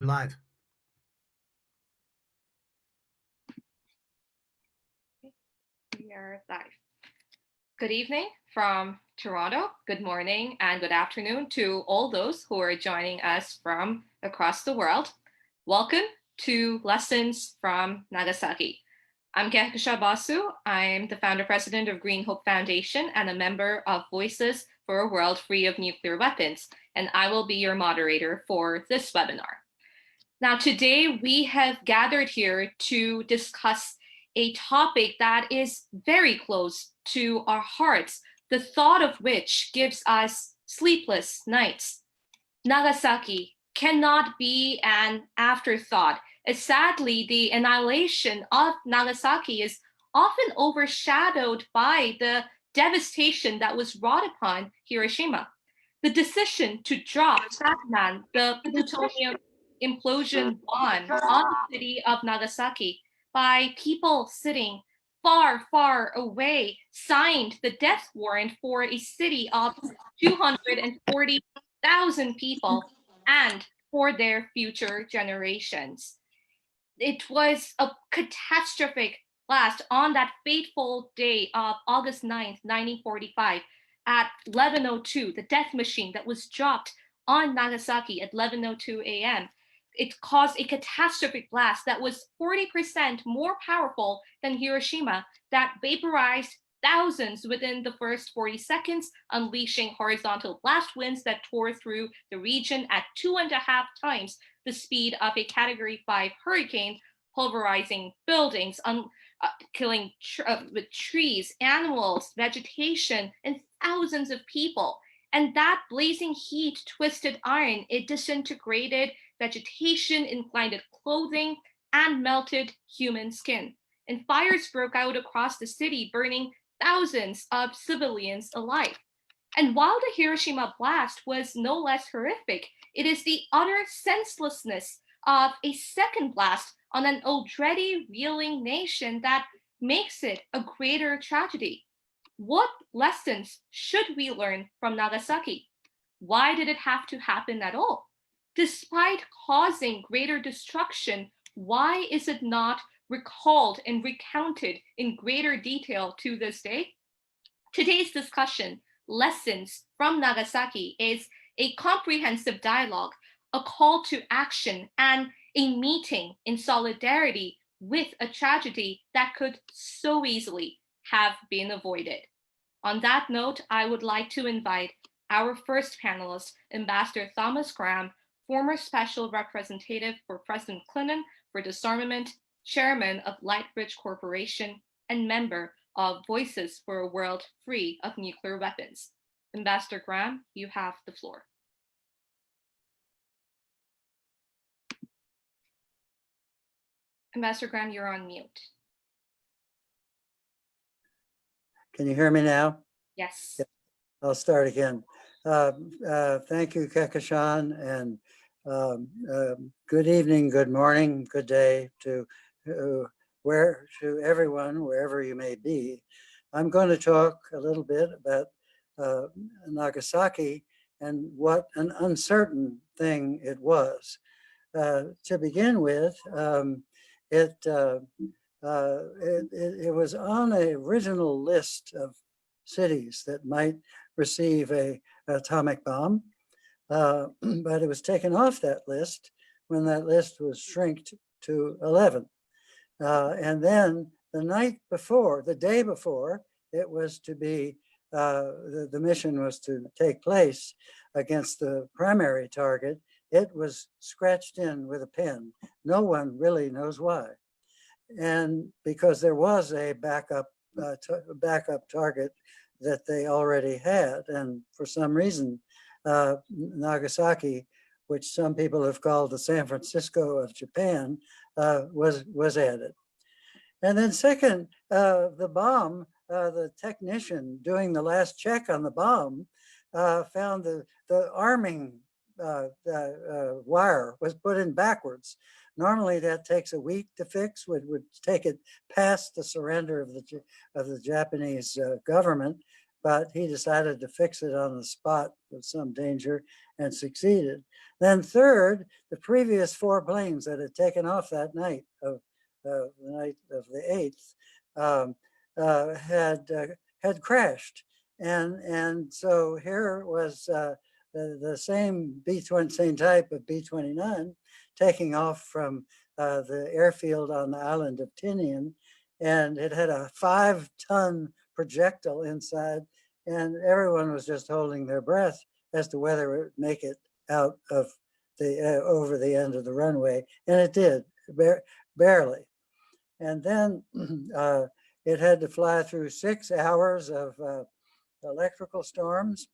Live. We are live. Good evening from Toronto. Good morning and good afternoon to all those who are joining us from across the world. Welcome to Lessons from Nagasaki. I'm Kehkasha Basu. I'm the founder president of Green Hope Foundation and a member of Voices for a World Free of Nuclear Weapons, and I will be your moderator for this webinar. Now, today we have gathered here to discuss a topic that is very close to our hearts, the thought of which gives us sleepless nights. Nagasaki cannot be an afterthought, as sadly, the annihilation of Nagasaki is often overshadowed by the devastation that was wrought upon Hiroshima. The decision to drop Satman, the plutonium implosion bomb, on the city of Nagasaki by people sitting far, far away, signed the death warrant for a city of 240,000 people and for their future generations. It was a catastrophic blast on that fateful day of August 9th, 1945 at 11:02, the death machine that was dropped on Nagasaki at 11:02 a.m. It caused a catastrophic blast that was 40% more powerful than Hiroshima, that vaporized thousands within the first 40 seconds, unleashing horizontal blast winds that tore through the region at 2.5 times the speed of a Category 5 hurricane, pulverizing buildings, killing with trees, animals, vegetation, and thousands of people. And that blazing heat twisted iron. It disintegrated vegetation, inclined clothing, and melted human skin. And fires broke out across the city, burning thousands of civilians alive. And while the Hiroshima blast was no less horrific, it is the utter senselessness of a second blast on an already reeling nation that makes it a greater tragedy. What lessons should we learn from Nagasaki? Why did it have to happen at all? Despite causing greater destruction, why is it not recalled and recounted in greater detail to this day? Today's discussion, Lessons from Nagasaki, is a comprehensive dialogue, a call to action, and a meeting in solidarity with a tragedy that could so easily have been avoided. On that note, I would like to invite our first panelist, Ambassador Thomas Graham, former Special Representative for President Clinton for Disarmament, Chairman of Lightbridge Corporation, and member of Voices for a World Free of Nuclear Weapons. Ambassador Graham, you have the floor. Ambassador Graham, you're on mute. Can you hear me now? Yes. I'll start again. Thank you, Kekashan, and good evening, good morning, good day to everyone, wherever you may be. I'm going to talk a little bit about Nagasaki and what an uncertain thing it was. To begin with, it was on an original list of cities that might receive an atomic bomb, but it was taken off that list when that list was shrinked to 11. And then the day before, it was to be, the mission was to take place against the primary target. It was scratched in with a pen. No one really knows why. And because there was a backup target that they already had. And for some reason, Nagasaki, which some people have called the San Francisco of Japan, was added. And then second, the bomb, the technician doing the last check on the bomb found the arming wire was put in backwards. Normally that takes a week to fix, would take it past the surrender of the Japanese government. but he decided to fix it on the spot with some danger and succeeded. Then third, the previous 4 planes that had taken off that night of the night of the 8th had crashed. And so here was the same same type of B-29 taking off from the airfield on the island of Tinian, and it had a 5-ton projectile inside, and everyone was just holding their breath as to whether it would make it out of the over the end of the runway, and it did, barely. And then it had to fly through 6 hours of electrical storms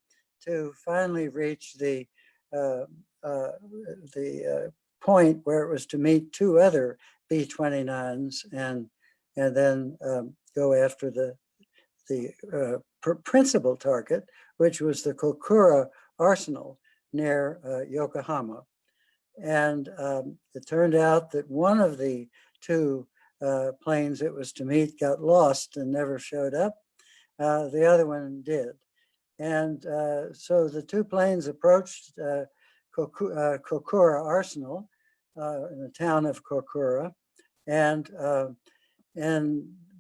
to finally reach the point where it was to meet 2 other B-29s and then go after the principal target, which was the Kokura arsenal near Yokohama. And it turned out that one of the 2 planes it was to meet got lost and never showed up. The other one did. And so the 2 planes approached Kokura Arsenal in the town of Kokura, and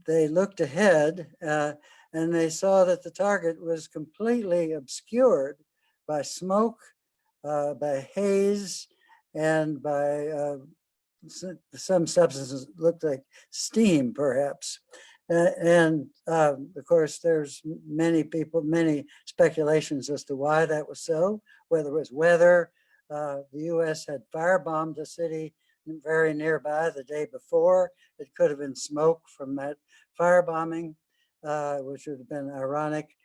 they looked ahead and they saw that the target was completely obscured by smoke, by haze, and by some substances that looked like steam, perhaps. And of course, there's many speculations as to why that was so, whether it was weather. The US had firebombed a city very nearby the day before. It could have been smoke from that firebombing, which would have been ironic.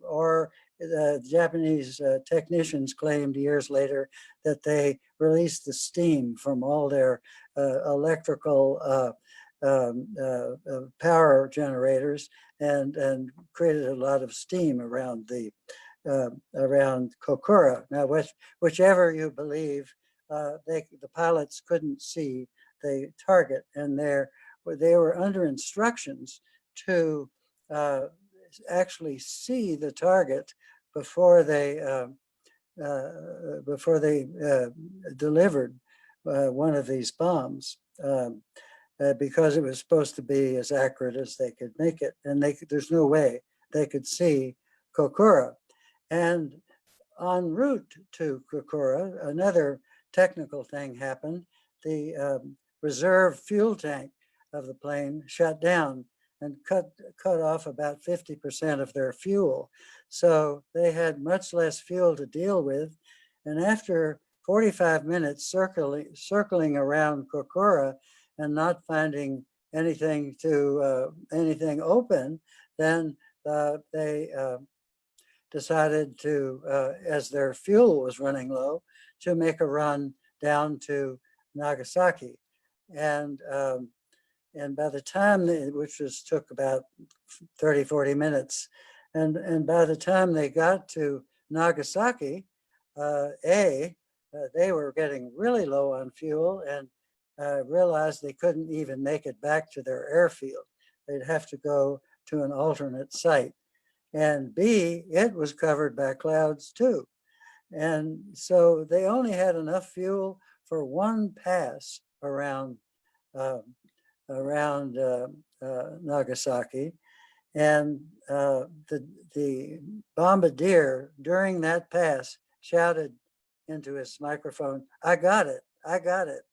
Or the Japanese technicians claimed years later that they released the steam from all their electrical power generators and created a lot of steam around around Kokura. Now, whichever you believe, the pilots couldn't see the target, and they were under instructions to actually see the target before they delivered one of these bombs. Because it was supposed to be as accurate as they could make it. And there's no way they could see Kokura. And en route to Kokura, another technical thing happened. The reserve fuel tank of the plane shut down and cut off about 50% of their fuel. So they had much less fuel to deal with. And after 45 minutes circling around Kokura, and not finding anything open, then they decided to, as their fuel was running low, to make a run down to Nagasaki. And by the time, which took about 30, 40 minutes, and by the time they got to Nagasaki, they were getting really low on fuel and realized they couldn't even make it back to their airfield. They'd have to go to an alternate site. And B, it was covered by clouds too. And so they only had enough fuel for 1 pass around Nagasaki. And the bombardier during that pass shouted into his microphone, "I got it, I got it."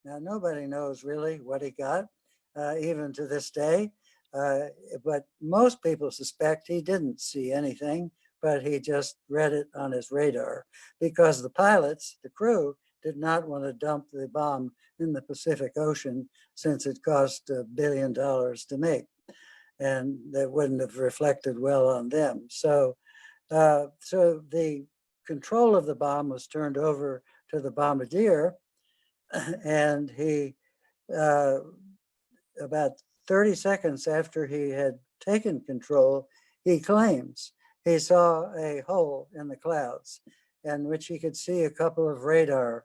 Now, nobody knows really what he got, even to this day, but most people suspect he didn't see anything, but he just read it on his radar because the pilots, the crew, did not want to dump the bomb in the Pacific Ocean since it cost $1 billion to make, and that wouldn't have reflected well on them. So the control of the bomb was turned over to the bombardier, and he, about 30 seconds after he had taken control, he claims he saw a hole in the clouds in which he could see a couple of railroad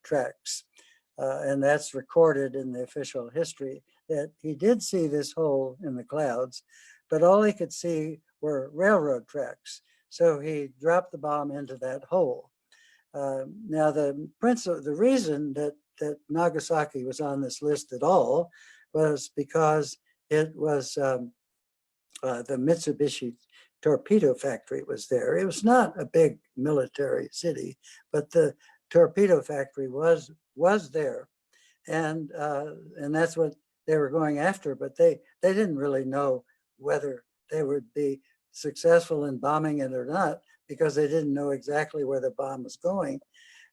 tracks. And that's recorded in the official history. that he did see this hole in the clouds, but all he could see were railroad tracks. So he dropped the bomb into that hole. Now, the reason that Nagasaki was on this list at all was because it was the Mitsubishi torpedo factory was there. It was not a big military city, but the torpedo factory was there, and that's what they were going after. But they didn't really know whether they would be successful in bombing it or not, because they didn't know exactly where the bomb was going.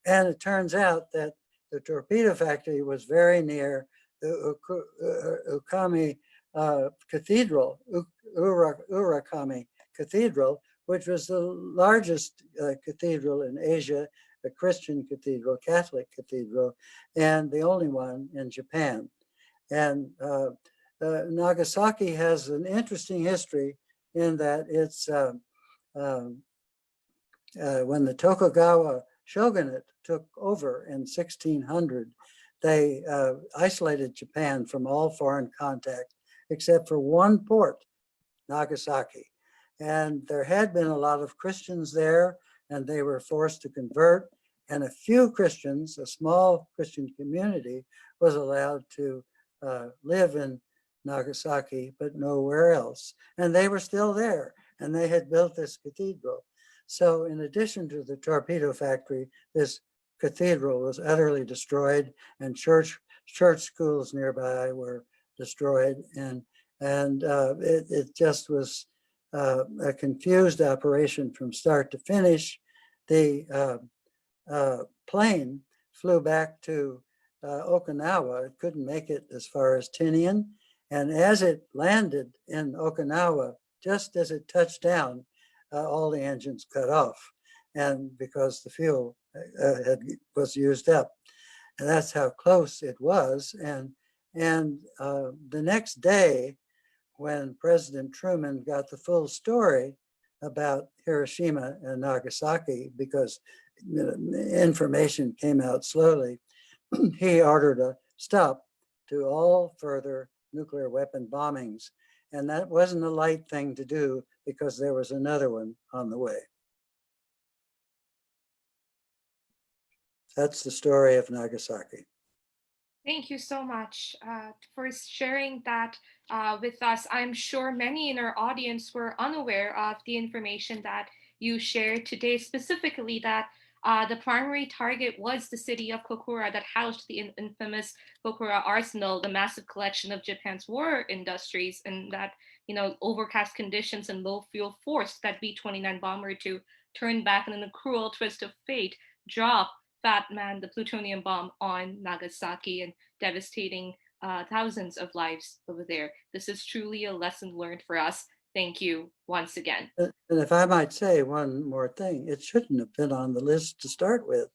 And it turns out that the torpedo factory was very near the Ukami Cathedral, Urakami Cathedral, which was the largest cathedral in Asia, a Christian cathedral, Catholic cathedral, and the only one in Japan. And Nagasaki has an interesting history in that it's when the Tokugawa shogunate took over in 1600, they isolated Japan from all foreign contact except for one port, Nagasaki. And there had been a lot of Christians there, and they were forced to convert. And a few Christians, a small Christian community, was allowed to live in Nagasaki, but nowhere else. And they were still there, and they had built this cathedral. So in addition to the torpedo factory, this cathedral was utterly destroyed, and church schools nearby were destroyed, and it just was a confused operation from start to finish. The plane flew back to Okinawa. It couldn't make it as far as Tinian, and as it landed in Okinawa, just as it touched down, all the engines cut off, and because the fuel was used up, and that's how close it was. And the next day, when President Truman got the full story about Hiroshima and Nagasaki, because information came out slowly, he ordered a stop to all further nuclear weapon bombings. And that wasn't a light thing to do, because there was another one on the way. That's the story of Nagasaki. Thank you so much for sharing that with us. I'm sure many in our audience were unaware of the information that you shared today, specifically that the primary target was the city of Kokura that housed the infamous Kokura Arsenal, the massive collection of Japan's war industries, and that, overcast conditions and low fuel forced that B-29 bomber to turn back, and in a cruel twist of fate, drop Fat Man, the plutonium bomb, on Nagasaki, and devastating thousands of lives over there. This is truly a lesson learned for us. Thank you once again. And if I might say one more thing, it shouldn't have been on the list to start with,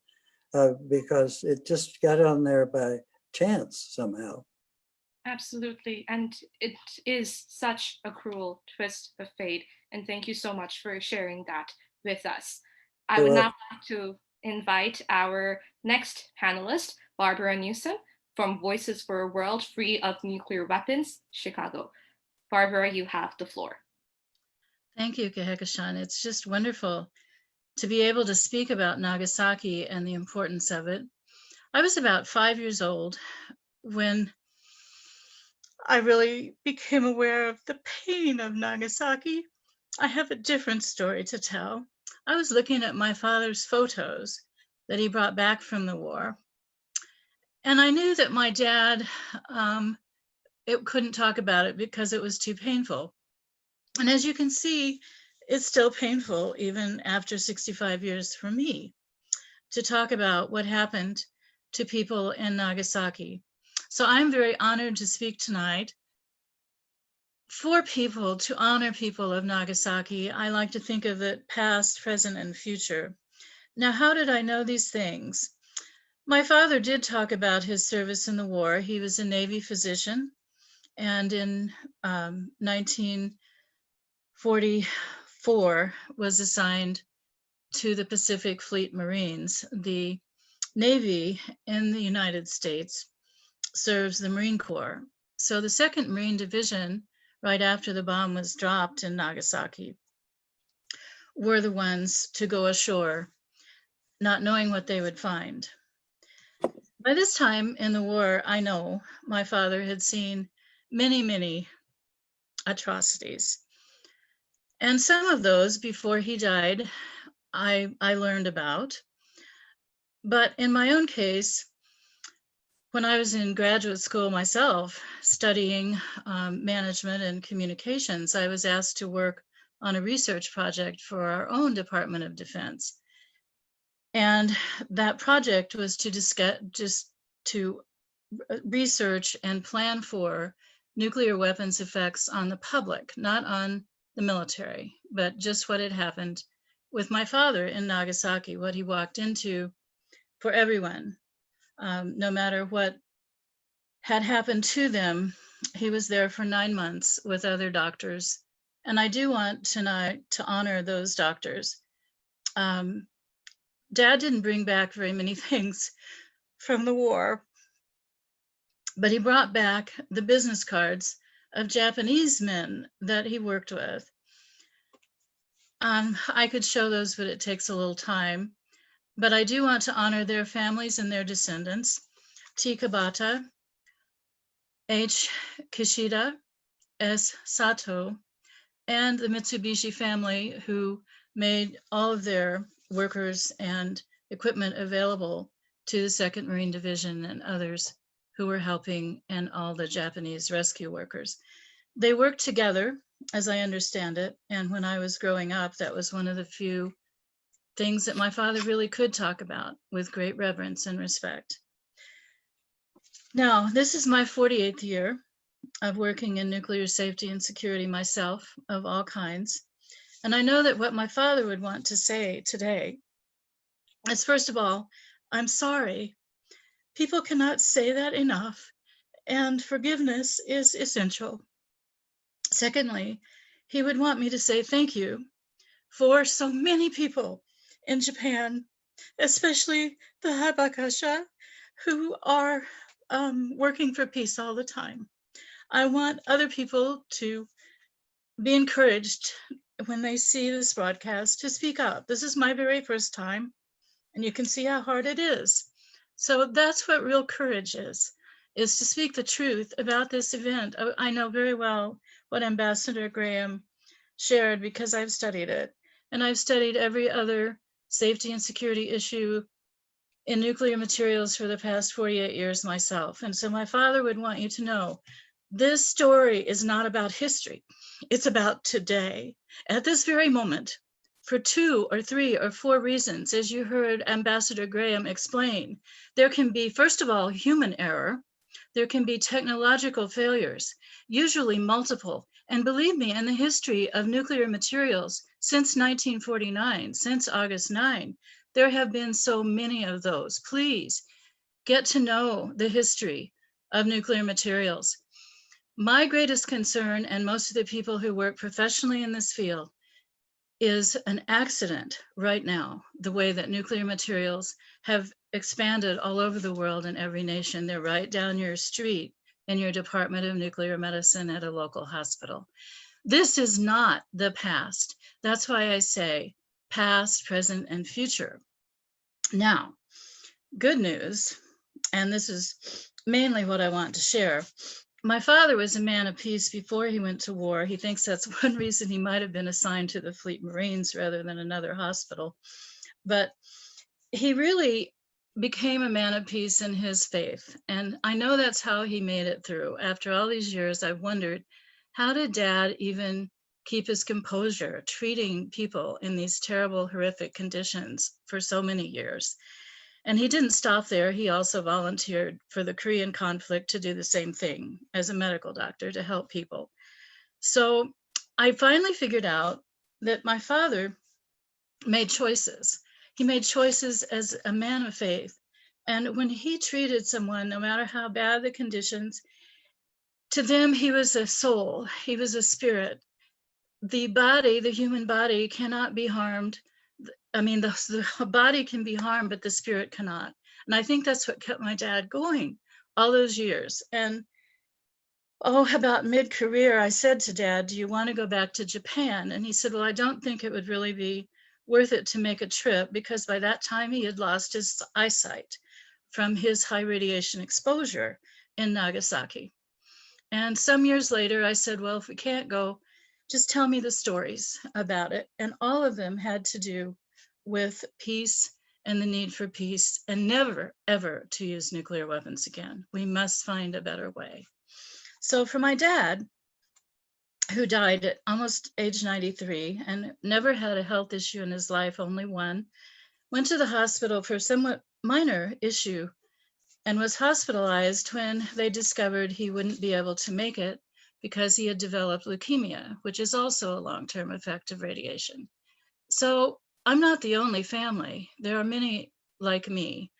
because it just got on there by chance somehow. Absolutely. And it is such a cruel twist of fate. And thank you so much for sharing that with us. I would now like to invite our next panelist, Barbara Newsom, from Voices for a World Free of Nuclear Weapons, Chicago. Barbara, you have the floor. Thank you, Kahekashan. It's just wonderful to be able to speak about Nagasaki and the importance of it. I was about 5 years old when I really became aware of the pain of Nagasaki. I have a different story to tell. I was looking at my father's photos that he brought back from the war, and I knew that my dad couldn't talk about it because it was too painful. And as you can see, it's still painful even after 65 years for me to talk about what happened to people in Nagasaki. So I'm very honored to speak tonight for people, to honor people of Nagasaki. I like to think of it past, present, and future. Now, how did I know these things? My father did talk about his service in the war. He was a Navy physician, and in 1944 was assigned to the Pacific Fleet Marines. The Navy in the United States serves the Marine Corps. So the 2nd Marine Division, right after the bomb was dropped in Nagasaki, were the ones to go ashore, not knowing what they would find. By this time in the war, I know my father had seen many, many atrocities. And some of those, before he died, I learned about. But in my own case, when I was in graduate school myself, studying management and communications, I was asked to work on a research project for our own Department of Defense. And that project was to just to research and plan for nuclear weapons effects on the public, not on the military, but just what had happened with my father in Nagasaki, what he walked into for everyone, no matter what had happened to them. He was there for 9 months with other doctors. And I do want tonight to honor those doctors. Dad didn't bring back very many things from the war, but he brought back the business cards of Japanese men that he worked with. I could show those, but it takes a little time. But I do want to honor their families and their descendants. T. Kabata, H. Kishida, S. Sato, and the Mitsubishi family, who made all of their workers and equipment available to the 2nd Marine Division and others who were helping, and all the Japanese rescue workers. They worked together, as I understand it. And when I was growing up, that was one of the few things that my father really could talk about with great reverence and respect. Now, this is my 48th year of working in nuclear safety and security myself, of all kinds. And I know that what my father would want to say today is, first of all, I'm sorry. People cannot say that enough, and forgiveness is essential. Secondly, he would want me to say thank you for so many people in Japan, especially the Habakasha, who are working for peace all the time. I want other people to be encouraged when they see this broadcast to speak up. This is my very first time, and you can see how hard it is. So that's what real courage is to speak the truth about this event. I know very well what Ambassador Graham shared because I've studied it, and I've studied every other safety and security issue in nuclear materials for the past 48 years myself. And so my father would want you to know, this story is not about history. It's about today, at this very moment, for 2 or 3 or 4 reasons. As you heard Ambassador Graham explain, there can be, first of all, human error. There can be technological failures, usually multiple. And believe me, in the history of nuclear materials since 1949, since August 9, there have been so many of those. Please get to know the history of nuclear materials. My greatest concern, and most of the people who work professionally in this field, is an accident right now, the way that nuclear materials have expanded all over the world in every nation. They're right down your street in your Department of Nuclear Medicine at a local hospital. This is not the past. That's why I say past, present, and future. Now, good news, and this is mainly what I want to share. My father was a man of peace before he went to war. He thinks that's one reason he might have been assigned to the Fleet Marines rather than another hospital. But he really became a man of peace in his faith. And I know that's how he made it through. After all these years, I've wondered, how did Dad even keep his composure, treating people in these terrible, horrific conditions for so many years? And he didn't stop there. He also volunteered for the Korean conflict to do the same thing as a medical doctor to help people. So I finally figured out that my father made choices. He made choices as a man of faith. And when he treated someone, no matter how bad the conditions, to them, he was a soul, he was a spirit. The body, the human body, cannot be harmed. I mean, the body can be harmed, but the spirit cannot. And I think that's what kept my dad going all those years. And Oh, about mid-career, I said to Dad, do you want to go back to Japan? And he said, well, I don't think it would really be worth it to make a trip, because by that time he had lost his eyesight from his high radiation exposure in Nagasaki. And some years later, I said, well, if we can't go, just tell me the stories about it. And all of them had to do with peace and the need for peace, and never, ever to use nuclear weapons again. We must find a better way. So for my dad, who died at almost age 93 and never had a health issue in his life, only one, went to the hospital for a somewhat minor issue and was hospitalized when they discovered he wouldn't be able to make it because he had developed leukemia, which is also a long-term effect of radiation. So I'm not the only family. There are many like me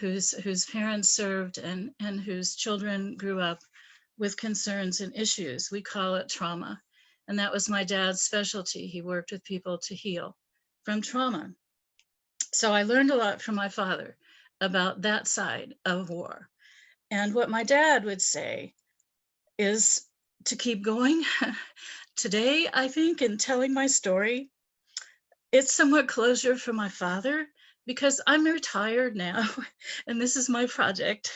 whose parents served and whose children grew up with concerns and issues. We call it trauma. And that was my dad's specialty. He worked with people to heal from trauma. So I learned a lot from my father about that side of war. And what my dad would say is to keep going. Today, I think, in telling my story, it's somewhat closure for my father, because I'm retired now and this is my project.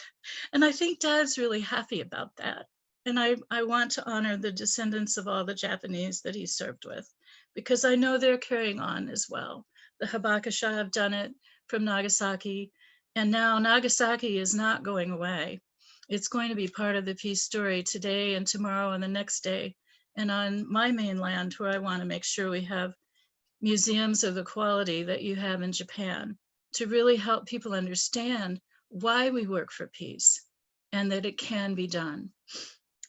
And I think Dad's really happy about that. And I want to honor the descendants of all the Japanese that he served with, because I know they're carrying on as well. The Hibakusha have done it from Nagasaki, and now Nagasaki is not going away. It's going to be part of the peace story today and tomorrow and the next day. And on my mainland, where I want to make sure we have museums of the quality that you have in Japan, to really help people understand why we work for peace and that it can be done.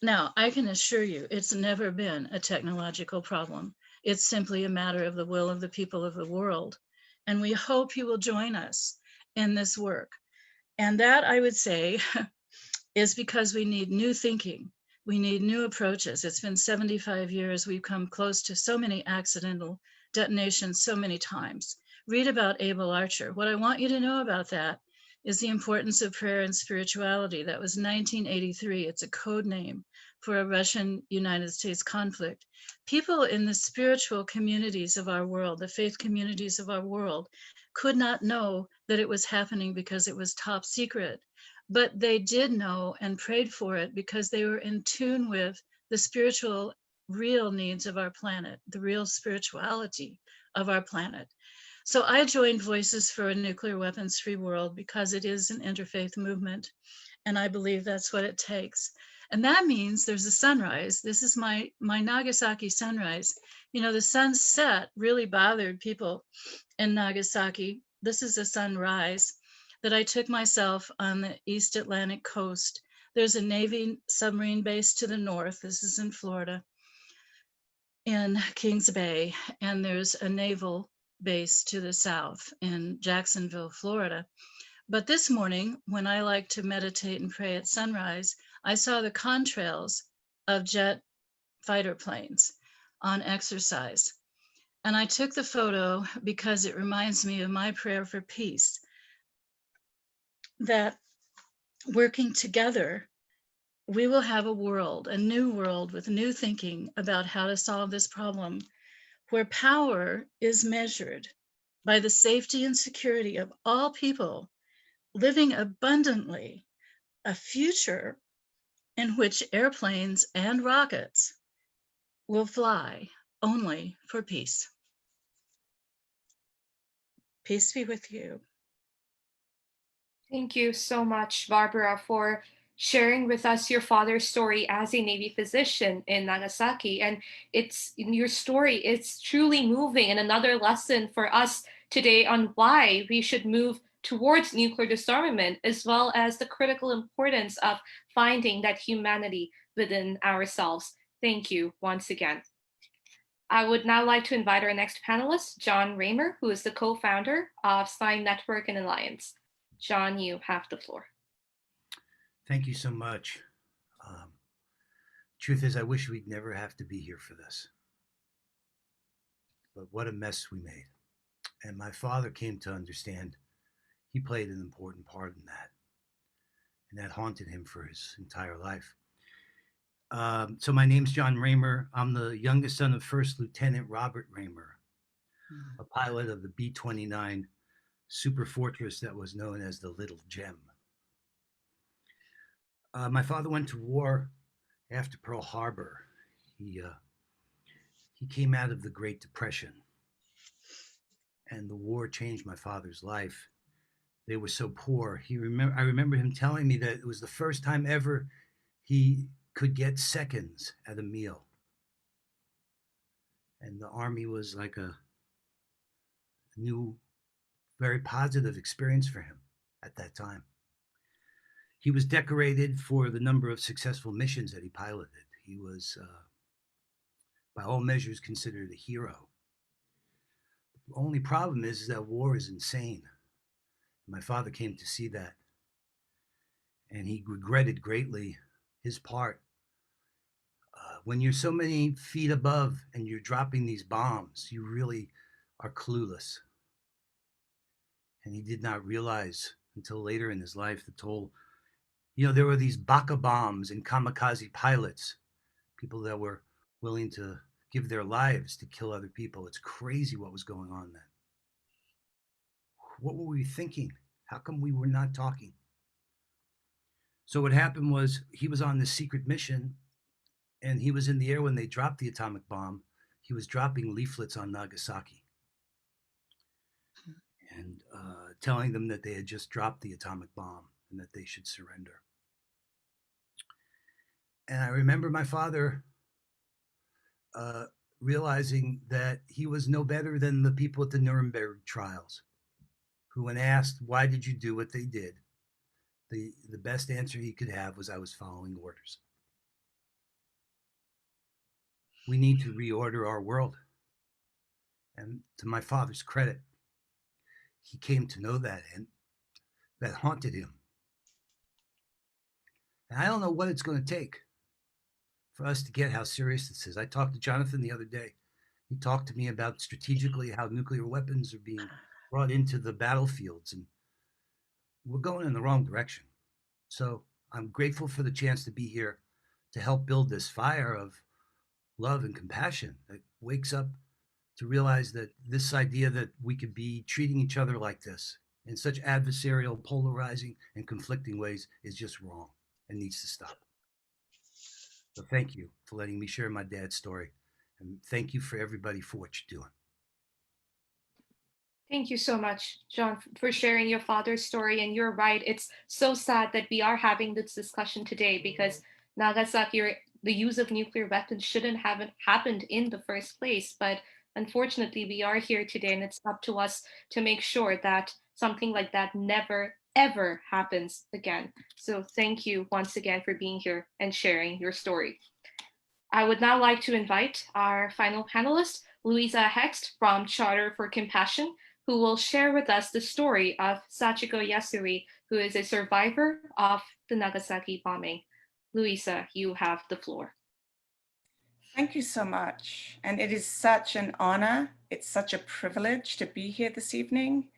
Now, I can assure you, it's never been a technological problem. It's simply a matter of the will of the people of the world. And we hope you will join us in this work. And that, I would say, is because we need new thinking. We need new approaches. It's been 75 years. We've come close to so many accidental detonations so many times. Read about Abel Archer. What I want you to know about that is the importance of prayer and spirituality. That was 1983. It's a code name for a Russian-United States conflict. People in the spiritual communities of our world, the faith communities of our world, could not know that it was happening because it was top secret. But they did know and prayed for it because they were in tune with the spiritual real needs of our planet, the real spirituality of our planet. So I joined Voices for a Nuclear Weapons-Free World because it is an interfaith movement, and I believe that's what it takes. And that means there's a sunrise. This is my Nagasaki sunrise. You know, the sunset really bothered people in Nagasaki. This is a sunrise that I took myself on the East Atlantic coast. There's a Navy submarine base to the north. This is in Florida, in Kings Bay, and there's a naval base to the south in Jacksonville, Florida. But this morning, when I like to meditate and pray at sunrise, I saw the contrails of jet fighter planes on exercise. And I took the photo because it reminds me of my prayer for peace, that working together, we will have a world, a new world with new thinking about how to solve this problem, where power is measured by the safety and security of all people living abundantly, a future in which airplanes and rockets will fly only for peace. Peace be with you. Thank you so much, Barbara, for sharing with us your father's story as a Navy physician in Nagasaki. And it's in your story, it's truly moving, and another lesson for us today on why we should move towards nuclear disarmament, as well as the critical importance of finding that humanity within ourselves. Thank you once again. I would now like to invite our next panelist, John Raymer, who is the co-founder of Sign Network and Alliance. John, you have the floor. Thank you so much. Truth is, I wish we'd never have to be here for this. But what a mess we made. And my father came to understand he played an important part in that. And that haunted him for his entire life. So my name's John Raymer. I'm the youngest son of First Lieutenant Robert Raymer, a pilot of the B-29 Super Fortress that was known as the Little Gem. My father went to war after Pearl Harbor. He came out of the Great Depression, and the war changed my father's life. They were so poor. I remember him telling me that it was the first time ever he could get seconds at a meal. And the Army was like a new, very positive experience for him at that time. He was decorated for the number of successful missions that he piloted. He was, by all measures, considered a hero. The only problem is that war is insane. My father came to see that, and he regretted greatly his part. When you're so many feet above and you're dropping these bombs, you really are clueless. And he did not realize until later in his life the toll. There were these Baka bombs and kamikaze pilots, people that were willing to give their lives to kill other people. It's crazy what was going on then. What were we thinking? How come we were not talking? So what happened was he was on this secret mission, and he was in the air when they dropped the atomic bomb. He was dropping leaflets on Nagasaki and telling them that they had just dropped the atomic bomb and that they should surrender. And I remember my father realizing that he was no better than the people at the Nuremberg trials, who, when asked, why did you do what they did? The best answer he could have was, I was following orders. We need to reorder our world. And to my father's credit, he came to know that, and that haunted him. And I don't know what it's going to take for us to get how serious this is. I talked to Jonathan the other day. He talked to me about strategically how nuclear weapons are being brought into the battlefields, and we're going in the wrong direction. So I'm grateful for the chance to be here to help build this fire of love and compassion that wakes up to realize that this idea that we could be treating each other like this in such adversarial, polarizing, and conflicting ways is just wrong and needs to stop. So thank you for letting me share my dad's story. And thank you for everybody for what you're doing. Thank you so much, John, for sharing your father's story. And you're right, it's so sad that we are having this discussion today, because Nagasaki, or the use of nuclear weapons, shouldn't have happened in the first place. But unfortunately, we are here today, and it's up to us to make sure that something like that never, ever happens again. So thank you once again for being here and sharing your story. I would now like to invite our final panelist, Louisa Hext from Charter for Compassion, who will share with us the story of Sachiko Yasuri, who is a survivor of the Nagasaki bombing. Louisa, you have the floor. Thank you so much. And it is such an honor. It's such a privilege to be here this evening,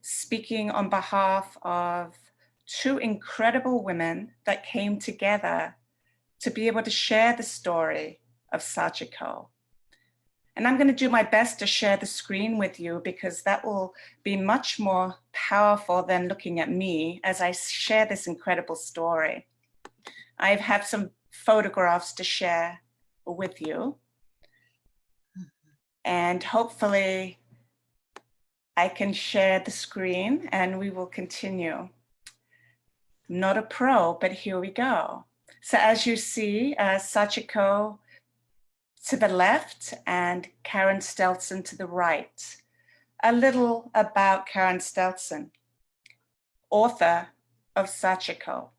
speaking on behalf of two incredible women that came together to be able to share the story of Sachiko. And I'm going to do my best to share the screen with you, because that will be much more powerful than looking at me as I share this incredible story. I have some photographs to share with you, and hopefully I can share the screen and we will continue. Not a pro, but here we go. So as you see, Sachiko to the left and Karen Stelzner to the right. A little about Karen Stelzner, author of Sachiko.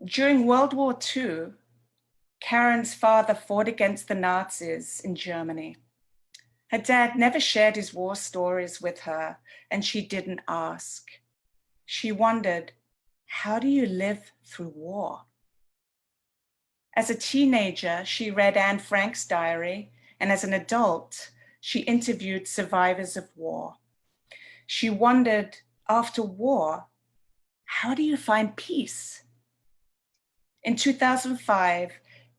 During World War II, Karen's father fought against the Nazis in Germany. Her dad never shared his war stories with her, and she didn't ask. She wondered, how do you live through war? As a teenager, she read Anne Frank's diary, and as an adult, she interviewed survivors of war. She wondered, after war, how do you find peace? In 2005,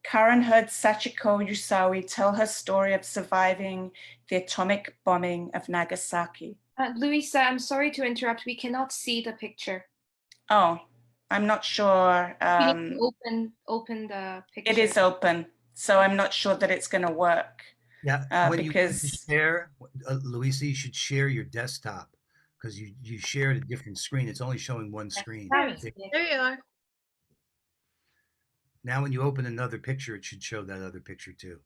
Karen heard Sachiko Yusawi tell her story of surviving the atomic bombing of Nagasaki. Louisa, I'm sorry to interrupt. We cannot see the picture. Oh, I'm not sure. You need to open the picture. It is open, so I'm not sure that it's going to work. Yeah, when because you share, Louisa, you should share your desktop because you shared a different screen. It's only showing one screen. There you are. Now, when you open another picture, it should show that other picture too.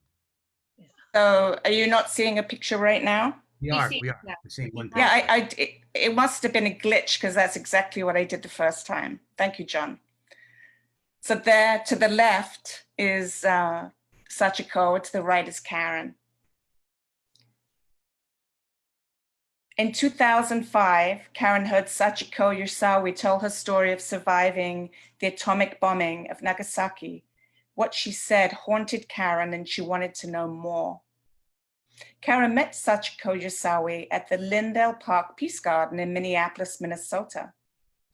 So, are you not seeing a picture right now? We are. We're seeing one picture. Yeah, it must have been a glitch because that's exactly what I did the first time. Thank you, John. So there to the left is Sachiko, to the right is Karen. In 2005, Karen heard Sachiko Yusawi tell her story of surviving the atomic bombing of Nagasaki. What she said haunted Karen and she wanted to know more. Karen met Sachiko Yusawi at the Lindale Park Peace Garden in Minneapolis, Minnesota.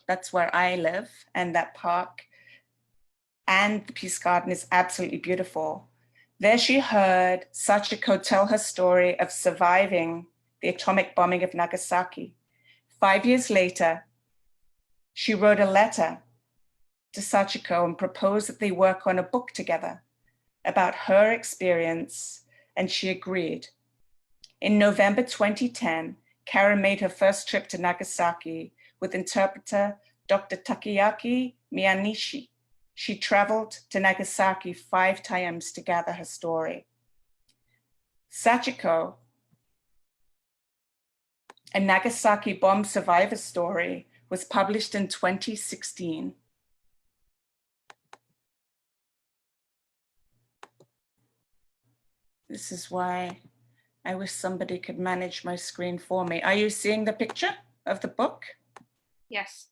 That's where I live, and that park and the Peace Garden is absolutely beautiful. There she heard Sachiko tell her story of surviving the atomic bombing of Nagasaki. 5 years later, she wrote a letter to Sachiko and proposed that they work on a book together about her experience, and she agreed. In November 2010, Karen made her first trip to Nagasaki with interpreter Dr. Takayaki Miyanishi. She traveled to Nagasaki 5 times to gather her story. Sachiko, a Nagasaki bomb survivor story, was published in 2016. This is why I wish somebody could manage my screen for me. Are you seeing the picture of the book? Yes.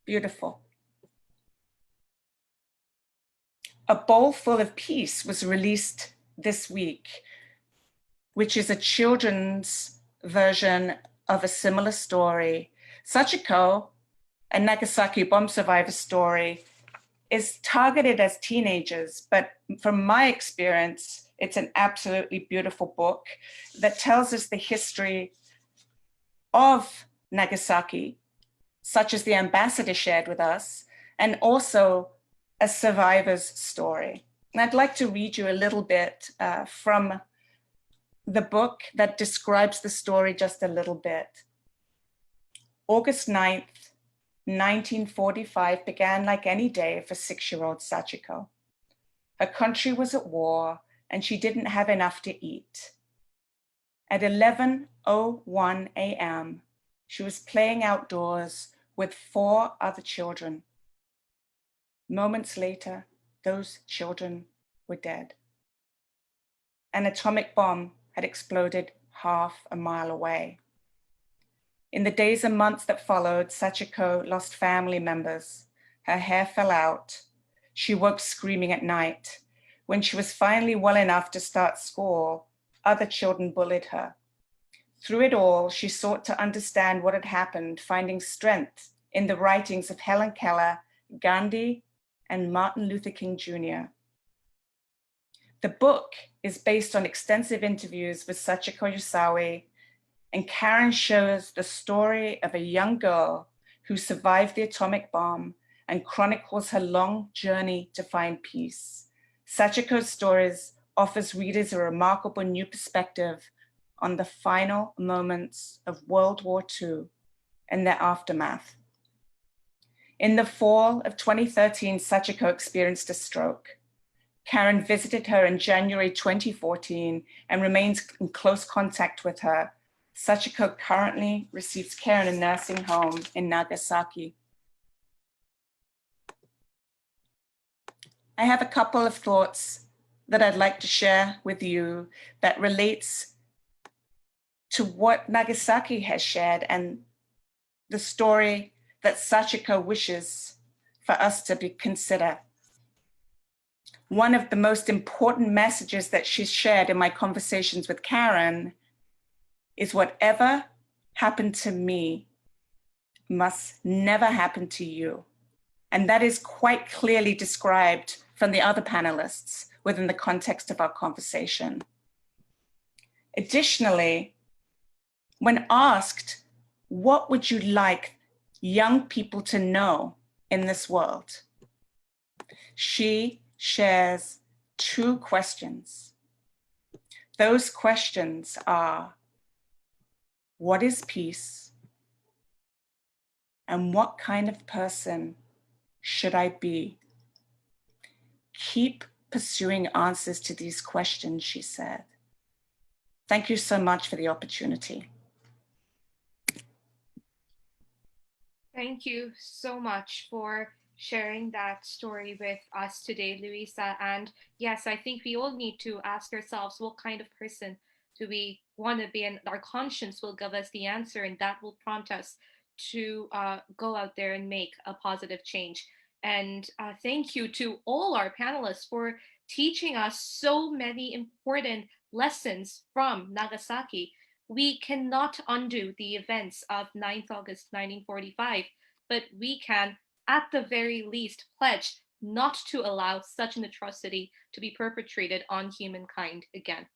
Beautiful. A Bowl Full of Peace was released this week, which is a children's version of a similar story. Sachiko, a Nagasaki bomb survivor story, is targeted as teenagers, but from my experience, it's an absolutely beautiful book that tells us the history of Nagasaki, such as the ambassador shared with us, and also a survivor's story. And I'd like to read you a little bit from the book that describes the story just a little bit. August 9th, 1945 began like any day for 6-year-old Sachiko. Her country was at war and she didn't have enough to eat. At 11:01 a.m., she was playing outdoors with 4 other children. Moments later, those children were dead. An atomic bomb had exploded half a mile away. In the days and months that followed, Sachiko lost family members. Her hair fell out. She woke screaming at night. When she was finally well enough to start school, other children bullied her. Through it all, she sought to understand what had happened, finding strength in the writings of Helen Keller, Gandhi, and Martin Luther King Jr. The book is based on extensive interviews with Sachiko Yusawi, and Karen shows the story of a young girl who survived the atomic bomb and chronicles her long journey to find peace. Sachiko's stories offers readers a remarkable new perspective on the final moments of World War II and their aftermath. In the fall of 2013, Sachiko experienced a stroke. Karen visited her in January 2014 and remains in close contact with her. Sachiko currently receives care in a nursing home in Nagasaki. I have a couple of thoughts that I'd like to share with you that relates to what Nagasaki has shared and the story that Sachiko wishes for us to consider. One of the most important messages that she's shared in my conversations with Karen is whatever happened to me must never happen to you. And that is quite clearly described from the other panelists within the context of our conversation. Additionally, when asked, what would you like young people to know in this world? She shares 2 questions. Those questions are, what is peace? And what kind of person should I be? Keep pursuing answers to these questions, she said. Thank you so much for the opportunity. Thank you so much for sharing that story with us today, Louisa. And yes, I think we all need to ask ourselves, what kind of person do we want to be? And our conscience will give us the answer, and that will prompt us to go out there and make a positive change. And thank you to all our panelists for teaching us so many important lessons from Nagasaki. We cannot undo the events of 9th August 1945, but we can, at the very least, pledge not to allow such an atrocity to be perpetrated on humankind again.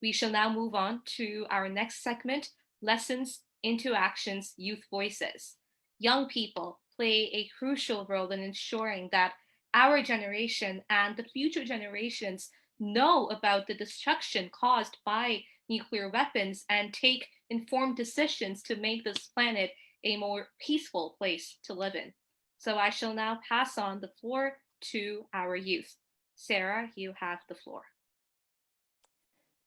We shall now move on to our next segment, Lessons into Actions, Youth Voices. Young people play a crucial role in ensuring that our generation and the future generations know about the destruction caused by nuclear weapons and take informed decisions to make this planet a more peaceful place to live in. So I shall now pass on the floor to our youth. Sarah, you have the floor.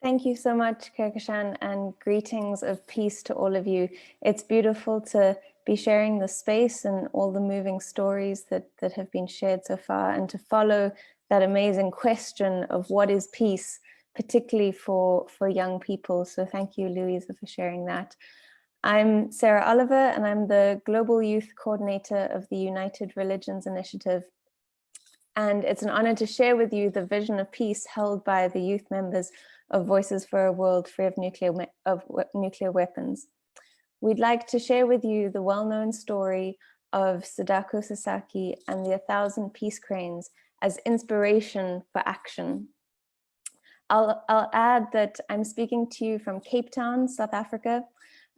Thank you so much, Kehkashan, and greetings of peace to all of you. It's beautiful to be sharing the space and all the moving stories that have been shared so far, and to follow that amazing question of what is peace, particularly for young people. So thank you, Louisa, for sharing that. I'm Sarah Oliver, and I'm the Global Youth Coordinator of the United Religions Initiative. And it's an honor to share with you the vision of peace held by the youth members of Voices for a World Free of Nuclear Weapons. We'd like to share with you the well-known story of Sadako Sasaki and the 1,000 Peace Cranes as inspiration for action. I'll add that I'm speaking to you from Cape Town, South Africa,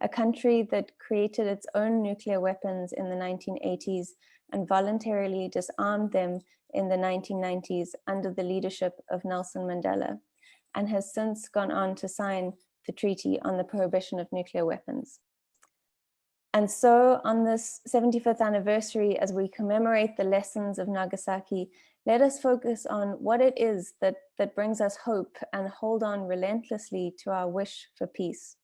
a country that created its own nuclear weapons in the 1980s and voluntarily disarmed them in the 1990s under the leadership of Nelson Mandela, and has since gone on to sign the Treaty on the Prohibition of Nuclear Weapons. And so on this 75th anniversary, as we commemorate the lessons of Nagasaki, let us focus on what it is that brings us hope and hold on relentlessly to our wish for peace.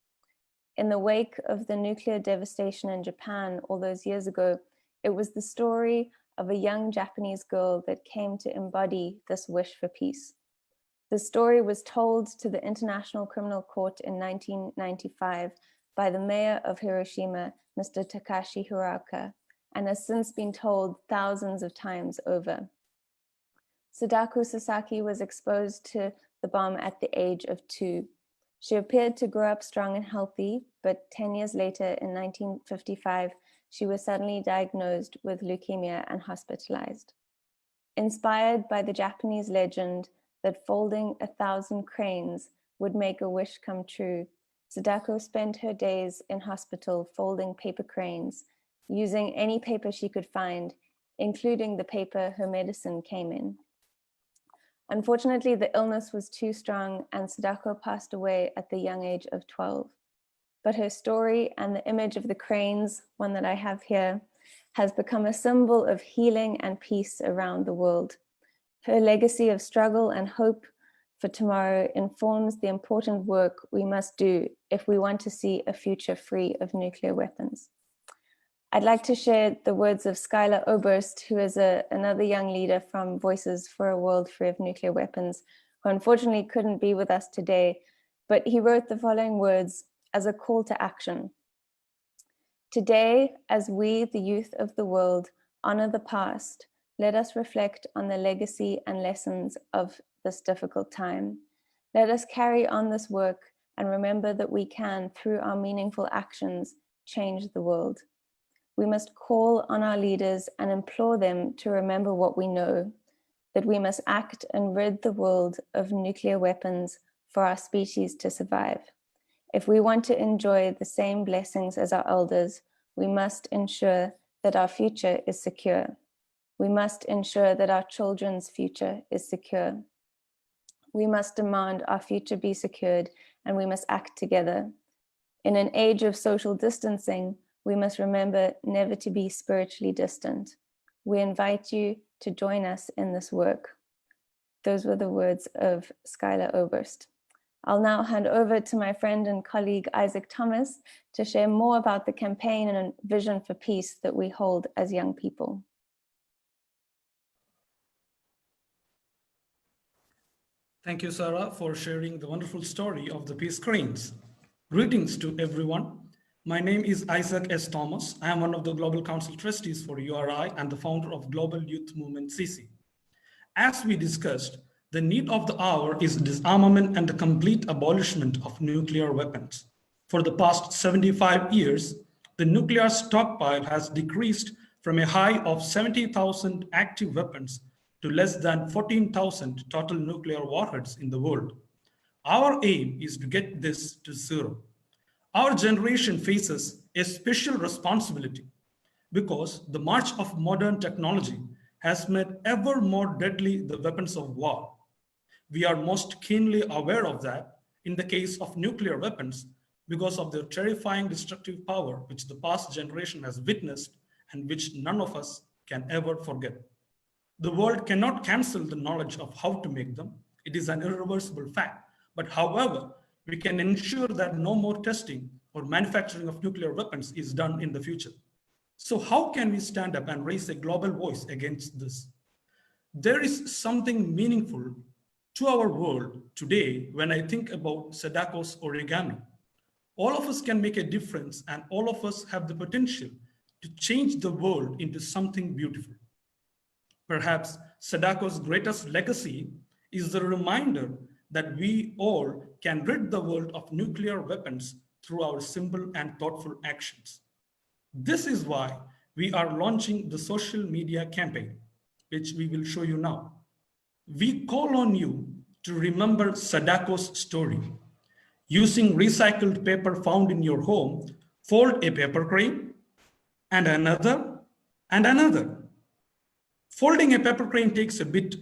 In the wake of the nuclear devastation in Japan all those years ago, it was the story of a young Japanese girl that came to embody this wish for peace. The story was told to the International Criminal Court in 1995 by the mayor of Hiroshima, Mr. Takashi Hiraoka, and has since been told thousands of times over. Sadako Sasaki was exposed to the bomb at the age of 2. She appeared to grow up strong and healthy, but 10 years later, in 1955, she was suddenly diagnosed with leukemia and hospitalized. Inspired by the Japanese legend that folding 1,000 cranes would make a wish come true, Sadako spent her days in hospital folding paper cranes, using any paper she could find, including the paper her medicine came in. Unfortunately, the illness was too strong and Sadako passed away at the young age of 12. But her story and the image of the cranes, one that I have here, has become a symbol of healing and peace around the world. Her legacy of struggle and hope for tomorrow informs the important work we must do if we want to see a future free of nuclear weapons. I'd like to share the words of Skylar Oberst, who is another young leader from Voices for a World Free of Nuclear Weapons, who unfortunately couldn't be with us today, but he wrote the following words as a call to action. Today, as we, the youth of the world, honor the past, let us reflect on the legacy and lessons of this difficult time. Let us carry on this work and remember that we can, through our meaningful actions, change the world. We must call on our leaders and implore them to remember what we know, that we must act and rid the world of nuclear weapons for our species to survive. If we want to enjoy the same blessings as our elders, we must ensure that our future is secure. We must ensure that our children's future is secure. We must demand our future be secured, and we must act together. In an age of social distancing, we must remember never to be spiritually distant. We invite you to join us in this work. Those were the words of Skylar Oberst. I'll now hand over to my friend and colleague Isaac Thomas to share more about the campaign and vision for peace that we hold as young people. Thank you, Sarah, for sharing the wonderful story of the peace screens. Greetings to everyone. My name is Isaac S. Thomas. I am one of the Global Council Trustees for URI and the founder of Global Youth Movement CC. As we discussed, the need of the hour is disarmament and the complete abolishment of nuclear weapons. For the past 75 years, the nuclear stockpile has decreased from a high of 70,000 active weapons to less than 14,000 total nuclear warheads in the world. Our aim is to get this to zero. Our generation faces a special responsibility because the march of modern technology has made ever more deadly the weapons of war. We are most keenly aware of that in the case of nuclear weapons because of their terrifying destructive power which the past generation has witnessed and which none of us can ever forget. The world cannot cancel the knowledge of how to make them. It is an irreversible fact. But however, we can ensure that no more testing or manufacturing of nuclear weapons is done in the future. So how can we stand up and raise a global voice against this? There is something meaningful to our world today when I think about Sadako's origami. All of us can make a difference and all of us have the potential to change the world into something beautiful. Perhaps Sadako's greatest legacy is the reminder that we all can rid the world of nuclear weapons through our simple and thoughtful actions. This is why we are launching the social media campaign, which we will show you now. We call on you to remember Sadako's story. Using recycled paper found in your home, fold a paper crane and another and another. Folding a paper crane takes a bit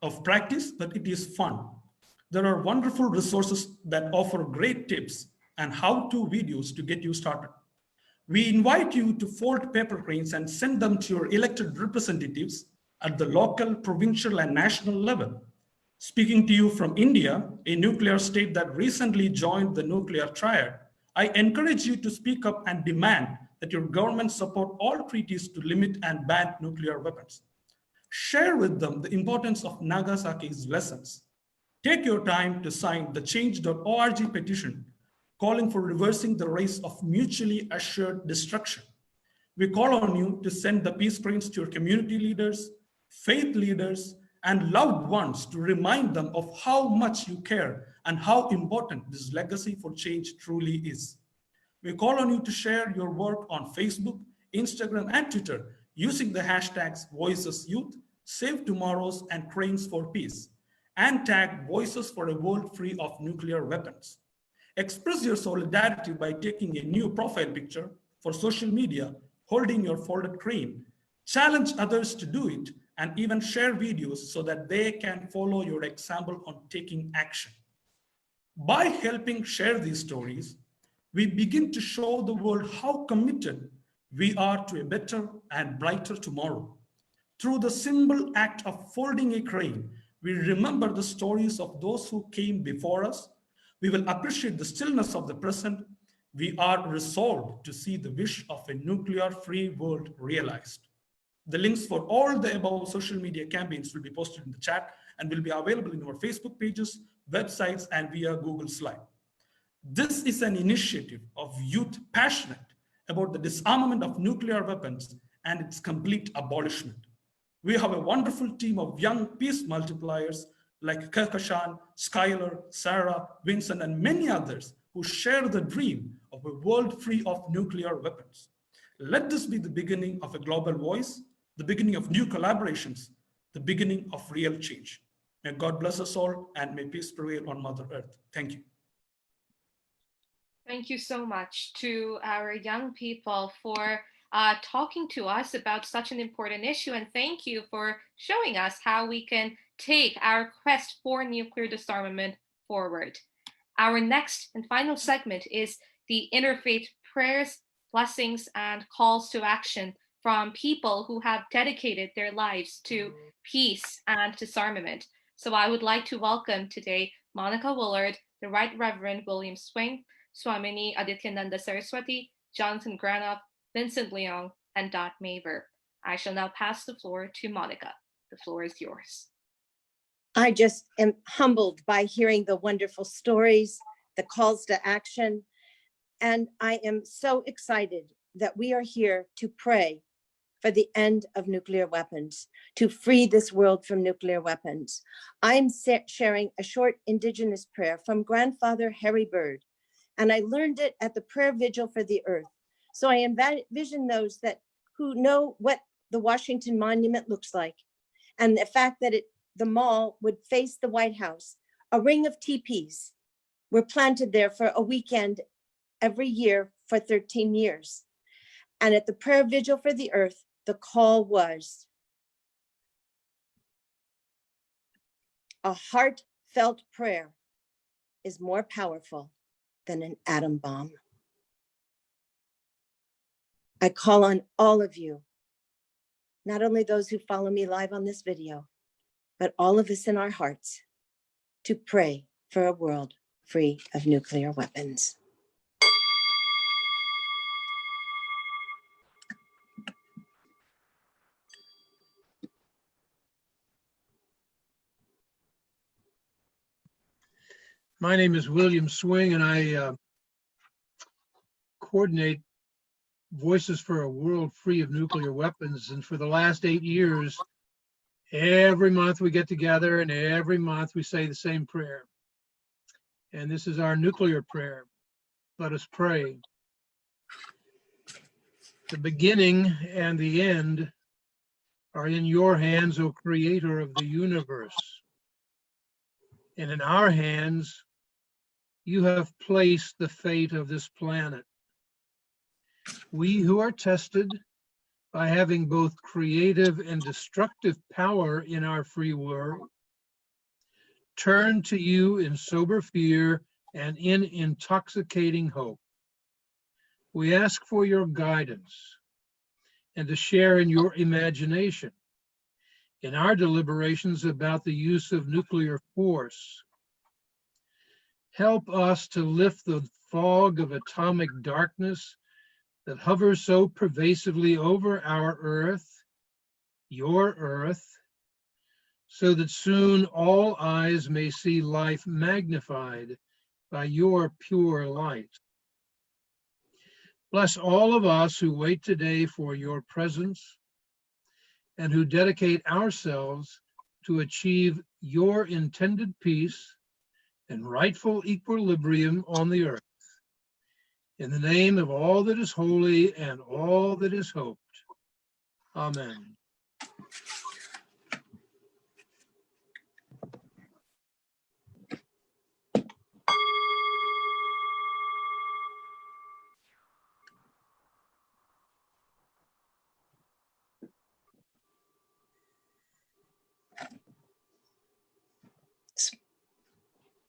of practice, but it is fun. There are wonderful resources that offer great tips and how-to videos to get you started. We invite you to fold paper cranes and send them to your elected representatives at the local, provincial, and national level. Speaking to you from India, a nuclear state that recently joined the nuclear triad, I encourage you to speak up and demand that your government support all treaties to limit and ban nuclear weapons. Share with them the importance of Nagasaki's lessons. Take your time to sign the change.org petition calling for reversing the race of mutually assured destruction. We call on you to send the peace prints to your community leaders, faith leaders, and loved ones to remind them of how much you care and how important this legacy for change truly is. We call on you to share your work on Facebook, Instagram, and Twitter using the hashtags VoicesYouth, Save Tomorrows, and Cranes for Peace, and tag Voices for a World Free of Nuclear Weapons. Express your solidarity by taking a new profile picture for social media, holding your folded crane. Challenge others to do it, and even share videos so that they can follow your example on taking action. By helping share these stories, we begin to show the world how committed we are to a better and brighter tomorrow. Through the simple act of folding a crane, we remember the stories of those who came before us. We will appreciate the stillness of the present. We are resolved to see the wish of a nuclear-free world realized. The links for all the above social media campaigns will be posted in the chat and will be available in our Facebook pages, websites, and via Google Slide. This is an initiative of youth passionate about the disarmament of nuclear weapons and its complete abolishment. We have a wonderful team of young peace multipliers like Kehkashan, Skylar, Sarah, Vincent, and many others who share the dream of a world free of nuclear weapons. Let this be the beginning of a global voice, the beginning of new collaborations, the beginning of real change. May God bless us all, and may peace prevail on Mother Earth. Thank you. Thank you so much to our young people for talking to us about such an important issue. And thank you for showing us how we can take our quest for nuclear disarmament forward. Our next and final segment is the interfaith prayers, blessings, and calls to action from people who have dedicated their lives to peace and disarmament. So I would like to welcome today Monica Willard, the Right Reverend William Swing, Swamini Adityananda Saraswati, Jonathan Granoff, Vincent Leong, and Dot Maver. I shall now pass the floor to Monica. The floor is yours. I just am humbled by hearing the wonderful stories, the calls to action, and I am so excited that we are here to pray for the end of nuclear weapons, to free this world from nuclear weapons. I'm sharing a short Indigenous prayer from Grandfather Harry Bird, and I learned it at the prayer vigil for the earth. So I envision those who know what the Washington Monument looks like, and the fact that the mall would face the White House. A ring of teepees were planted there for a weekend every year for 13 years. And at the prayer vigil for the earth, the call was, a heartfelt prayer is more powerful than an atom bomb. I call on all of you, not only those who follow me live on this video, but all of us in our hearts, to pray for a world free of nuclear weapons. My name is William Swing, and I coordinate Voices for a World Free of Nuclear Weapons. And for the last 8 years, every month we get together and every month we say the same prayer. And this is our nuclear prayer. Let us pray. The beginning and the end are in your hands, O Creator of the universe. And in our hands, you have placed the fate of this planet. We who are tested by having both creative and destructive power in our free world turn to you in sober fear and in intoxicating hope. We ask for your guidance and to share in your imagination in our deliberations about the use of nuclear force. Help us to lift the fog of atomic darkness that hovers so pervasively over our earth, your earth, so that soon all eyes may see life magnified by your pure light. Bless all of us who wait today for your presence and who dedicate ourselves to achieve your intended peace and rightful equilibrium on the earth. In the name of all that is holy and all that is hoped. Amen.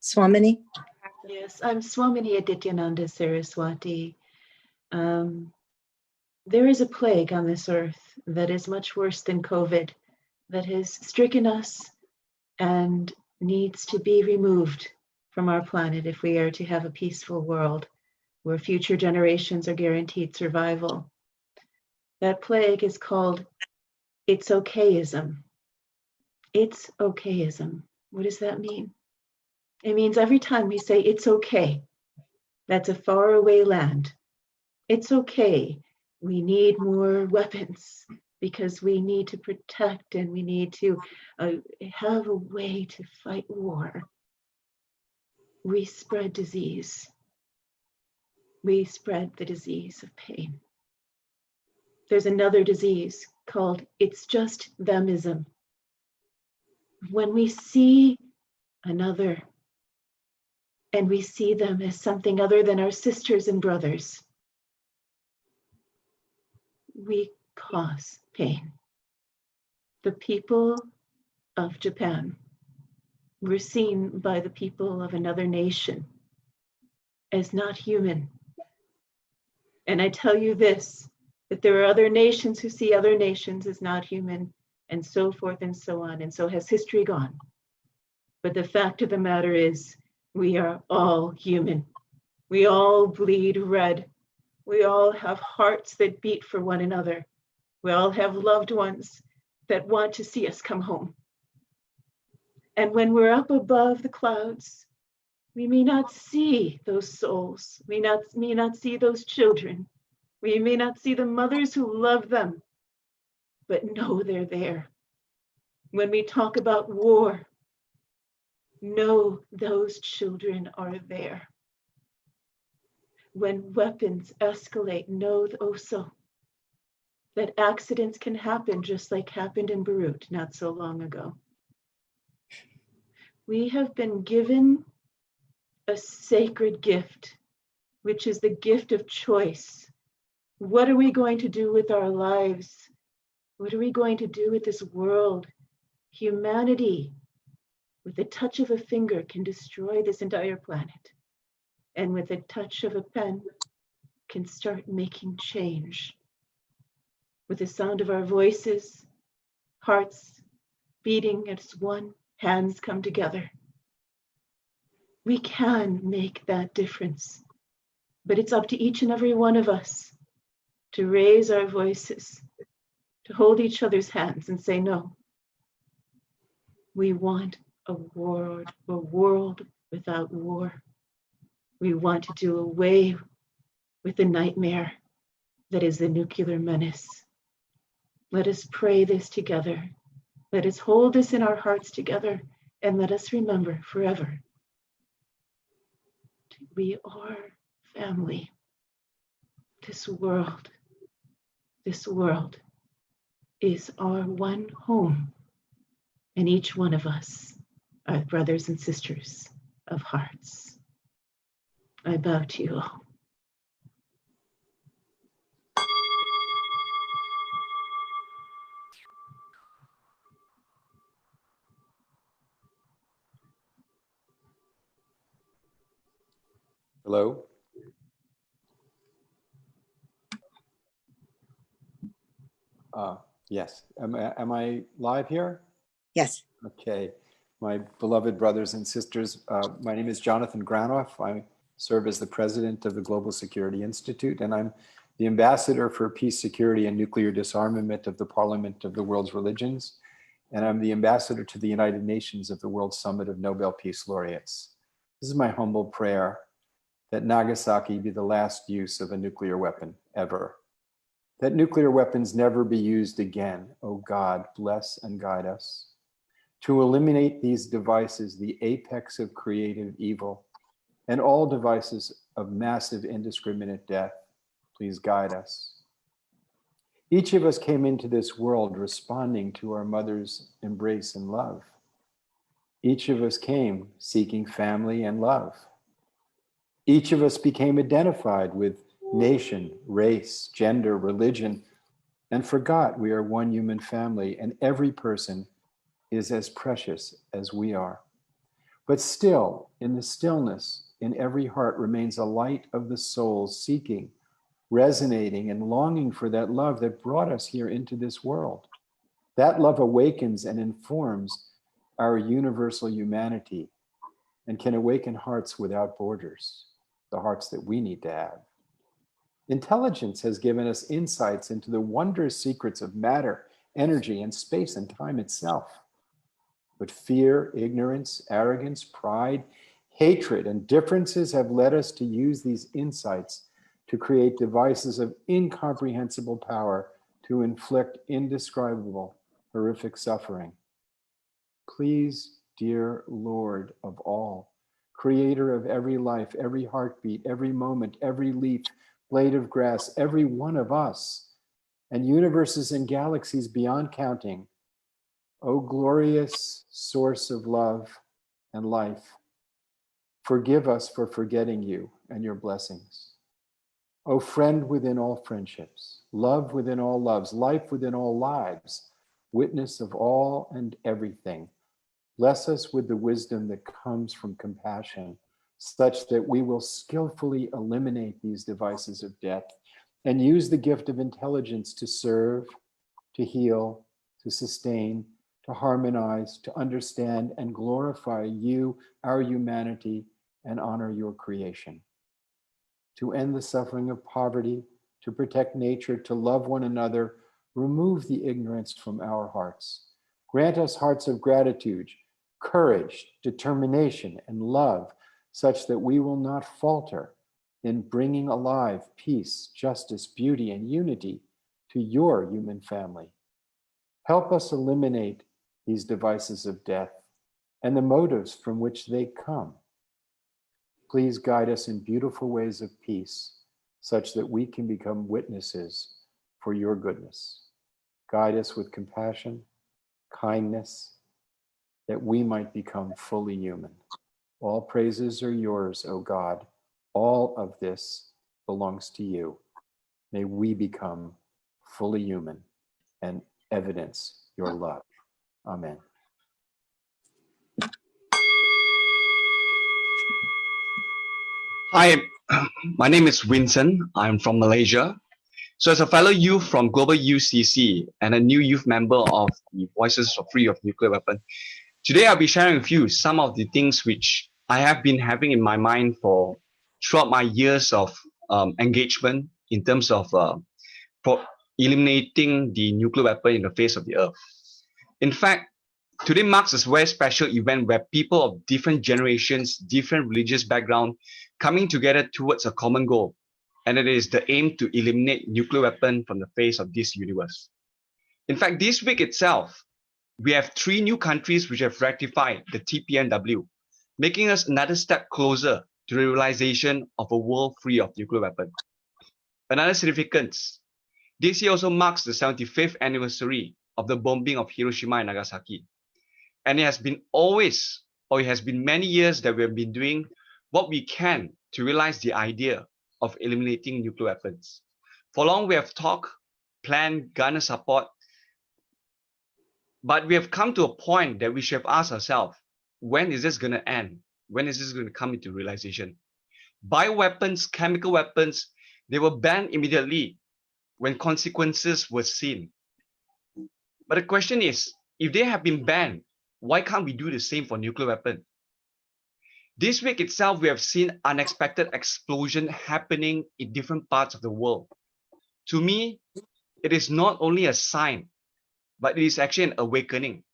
Swamini? Yes, I'm Swamini Adityananda Saraswati. There is a plague on this earth that is much worse than COVID, that has stricken us and needs to be removed from our planet if we are to have a peaceful world where future generations are guaranteed survival. That plague is called it's okayism. It's okayism. What does that mean? It means every time we say it's okay, that's a faraway land. It's okay. We need more weapons because we need to protect and we need to have a way to fight war. We spread disease. We spread the disease of pain. there's another disease called it's just themism. When we see another and we see them as something other than our sisters and brothers, we cause pain. The people of Japan were seen by the people of another nation as not human. And I tell you this, that there are other nations who see other nations as not human, and so forth and so on, and so has history gone. But the fact of the matter is, we are all human. We all bleed red. We all have hearts that beat for one another. We all have loved ones that want to see us come home. And when we're up above the clouds, we may not see those souls. We may not see those children. We may not see the mothers who love them, but know they're there. When we talk about war, know those children are there. When weapons escalate, know also that accidents can happen just like happened in Beirut not so long ago. We have been given a sacred gift, which is the gift of choice. What are we going to do with our lives? What are we going to do with this world? Humanity, with the touch of a finger, can destroy this entire planet. And with a touch of a pen, can start making change. With the sound of our voices, hearts beating as one, hands come together. We can make that difference, but it's up to each and every one of us to raise our voices, to hold each other's hands and say, no, we want a world without war. We want to do away with the nightmare that is the nuclear menace. Let us pray this together. Let us hold this in our hearts together, and let us remember forever. We are family. This world is our one home, and each one of us are brothers and sisters of hearts. I bow to you all. Hello. Yes. Am I live here? Yes. Okay. My beloved brothers and sisters, my name is Jonathan Granoff. I serve as the president of the Global Security Institute, and I'm the ambassador for peace, security, and nuclear disarmament of the Parliament of the World's Religions. And I'm the ambassador to the United Nations of the World Summit of Nobel Peace Laureates. This is my humble prayer that Nagasaki be the last use of a nuclear weapon ever. That nuclear weapons never be used again. Oh God, bless and guide us. To eliminate these devices, the apex of creative evil, and all devices of massive indiscriminate death, please guide us. Each of us came into this world responding to our mother's embrace and love. Each of us came seeking family and love. Each of us became identified with nation, race, gender, religion, and forgot we are one human family, and every person is as precious as we are. But still, in the stillness, in every heart remains a light of the soul seeking, resonating, and longing for that love that brought us here into this world. That love awakens and informs our universal humanity and can awaken hearts without borders, the hearts that we need to have. Intelligence has given us insights into the wondrous secrets of matter, energy, and space and time itself. But fear, ignorance, arrogance, pride, hatred, and differences have led us to use these insights to create devices of incomprehensible power to inflict indescribable, horrific suffering. Please, dear Lord of all, creator of every life, every heartbeat, every moment, every leaf, blade of grass, every one of us, and universes and galaxies beyond counting, O glorious source of love and life, forgive us for forgetting you and your blessings. O friend within all friendships, love within all loves, life within all lives, witness of all and everything, bless us with the wisdom that comes from compassion, such that we will skillfully eliminate these devices of death and use the gift of intelligence to serve, to heal, to sustain, to harmonize, to understand and glorify you, our humanity, and honor your creation. To end the suffering of poverty, to protect nature, to love one another, remove the ignorance from our hearts. Grant us hearts of gratitude, courage, determination, and love, such that we will not falter in bringing alive peace, justice, beauty, and unity to your human family. Help us eliminate these devices of death and the motives from which they come. Please guide us in beautiful ways of peace, such that we can become witnesses for your goodness. Guide us with compassion, kindness, that we might become fully human. All praises are yours, O God. All of this belongs to you. May we become fully human and evidence your love. Amen. Hi, my name is Vincent. I'm from Malaysia. So as a fellow youth from Global UCC and a new youth member of the Voices for Free of Nuclear Weapon, today I'll be sharing with you some of the things which I have been having in my mind for throughout my years of engagement in terms of eliminating the nuclear weapon in the face of the earth. In fact, today marks a very special event where people of different generations, different religious background, coming together towards a common goal, and it is the aim to eliminate nuclear weapon from the face of this universe. In fact, this week itself, we have 3 new countries which have ratified the TPNW, making us another step closer to the realization of a world free of nuclear weapon. Another significance, this year also marks the 75th anniversary of the bombing of Hiroshima and Nagasaki. And it has been many years that we have been doing what we can to realize the idea of eliminating nuclear weapons. For long, we have talked, planned, garnered support, but we have come to a point that we should have asked ourselves, when is this going to end? When is this going to come into realization? Bioweapons, chemical weapons, they were banned immediately when consequences were seen. But the question is, if they have been banned, why can't we do the same for nuclear weapon? This week itself, we have seen unexpected explosion happening in different parts of the world. To me, it is not only a sign, but it is actually an awakening,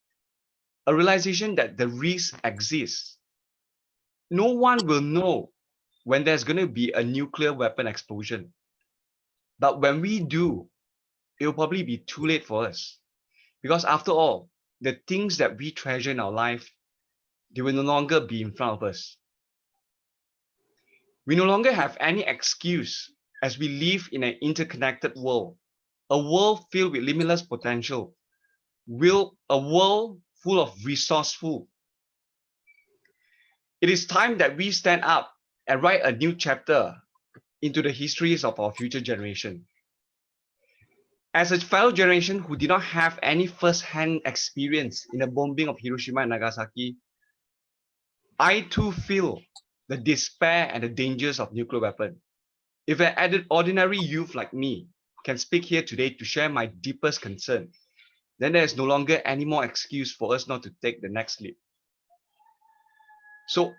a realization that the risk exists. No one will know when there's going to be a nuclear weapon explosion. But when we do, it will probably be too late for us. Because after all, the things that we treasure in our life, they will no longer be in front of us. We no longer have any excuse as we live in an interconnected world, a world filled with limitless potential, a world full of resourceful. It is time that we stand up and write a new chapter into the histories of our future generation. As a fellow generation who did not have any first-hand experience in the bombing of Hiroshima and Nagasaki, I too feel the despair and the dangers of nuclear weapon. If an ordinary youth like me can speak here today to share my deepest concern, then there is no longer any more excuse for us not to take the next leap. So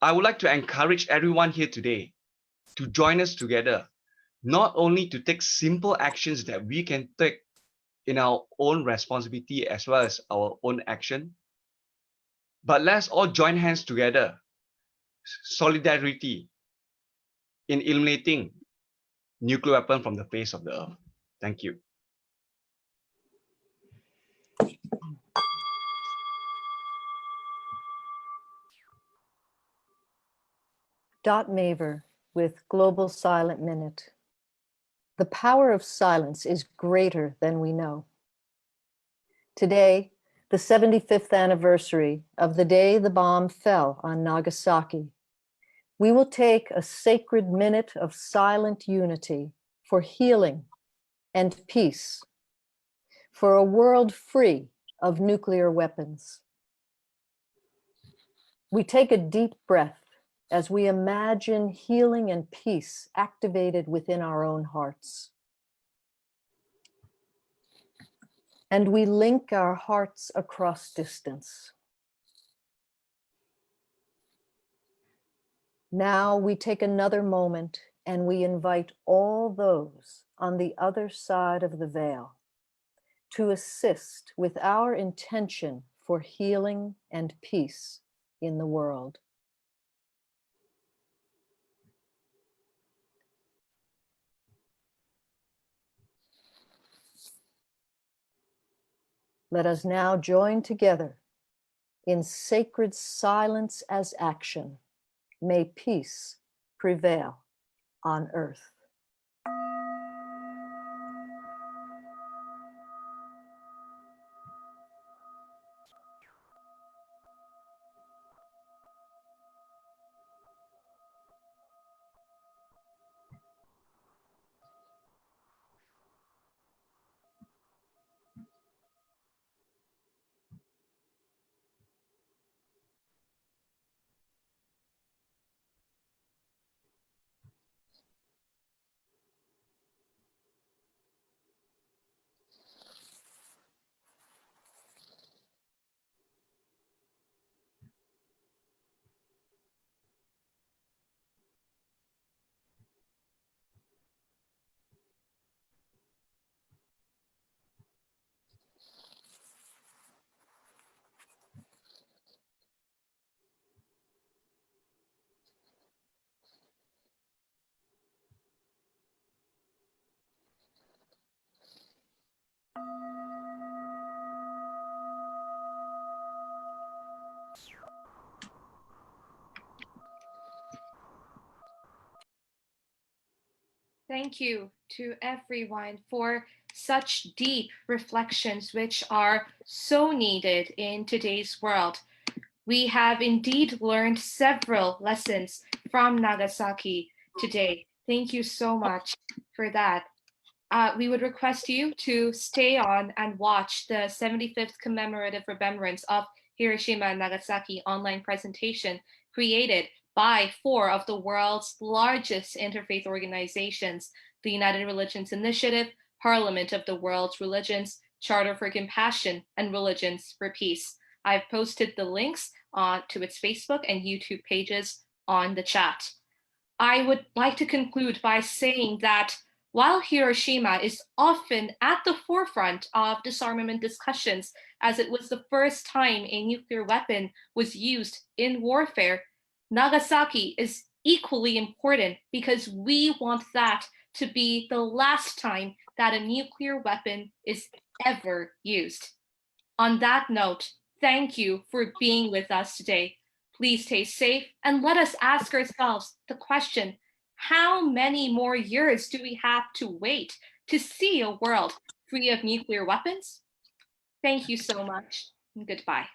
I would like to encourage everyone here today to join us together, not only to take simple actions that we can take in our own responsibility as well as our own action, but let's all join hands together, solidarity, in eliminating nuclear weapon from the face of the earth. Thank you. Dot Maver with Global Silent Minute. The power of silence is greater than we know. Today, the 75th anniversary of the day the bomb fell on Nagasaki, we will take a sacred minute of silent unity for healing and peace, for a world free of nuclear weapons. We take a deep breath as we imagine healing and peace activated within our own hearts. And we link our hearts across distance. Now we take another moment and we invite all those on the other side of the veil to assist with our intention for healing and peace in the world. Let us now join together in sacred silence as action. May peace prevail on earth. Thank you to everyone for such deep reflections, which are so needed in today's world. We have indeed learned several lessons from Nagasaki today. Thank you so much for that. We would request you to stay on and watch the 75th commemorative remembrance of Hiroshima and Nagasaki online presentation created by 4 of the world's largest interfaith organizations: the United Religions Initiative, Parliament of the World's Religions, Charter for Compassion, and Religions for Peace. I've posted the links to its Facebook and YouTube pages on the chat. I would like to conclude by saying that while Hiroshima is often at the forefront of disarmament discussions, as it was the first time a nuclear weapon was used in warfare, Nagasaki is equally important because we want that to be the last time that a nuclear weapon is ever used. On that note, thank you for being with us today. Please stay safe and let us ask ourselves the question: how many more years do we have to wait to see a world free of nuclear weapons? Thank you so much, and goodbye.